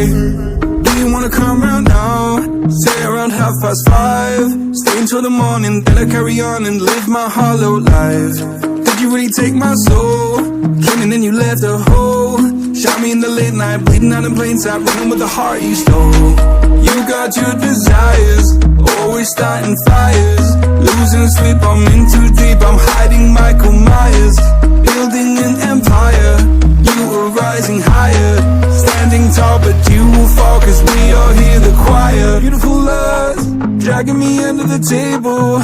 Hey, do you wanna come round now? Say around 5:30. Stay until the morning, then I carry on and live my hollow life. Did you really take my soul? Came and then you left a hole. Shot me in the late night, bleeding out in plain sight, running with the heart you stole. You got your desires, always starting fires. Losing sleep, I'm in too deep, I'm hiding Michael Myers. Building an empire, you were rising higher. Standing tall, but you will fall, cause we all hear the choir. Beautiful lust, dragging me under the table.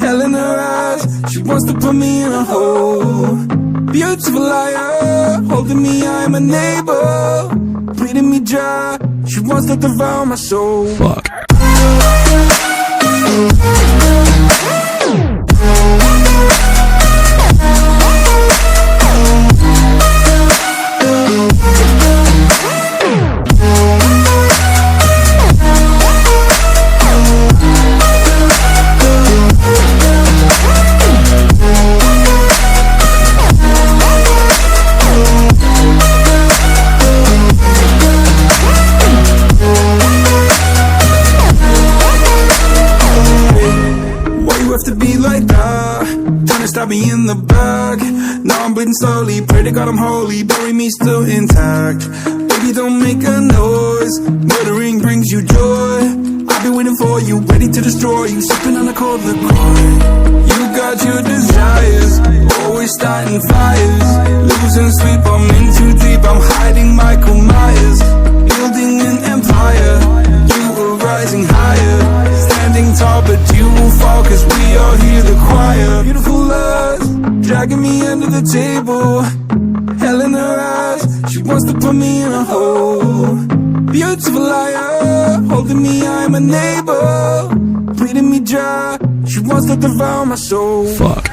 Hell in her eyes, she wants to put me in a hole. Beautiful liar, holding me, I'm a neighbor. Bleeding me dry, she wants to devour my soul. Fuck. Have to be like that, trying to stab me in the back. Now I'm bleeding slowly, pray to God I'm holy, bury me still intact. Baby, don't make a noise, murdering brings you joy. I've been waiting for you, ready to destroy you, sipping on a cold liqueur. You got your desires, always starting fires. Losing sleep, I'm in too deep, I'm hiding Michael Myers. Building an empire, you were rising higher. Standing tall, but you will fall, cause we all hear the choir. Beautiful lust, dragging me under the table. Hell in her eyes, she wants to put me in a hole. Beautiful liar, holding me, I'm a neighbor. Bleeding me dry, she wants to devour my soul. Fuck.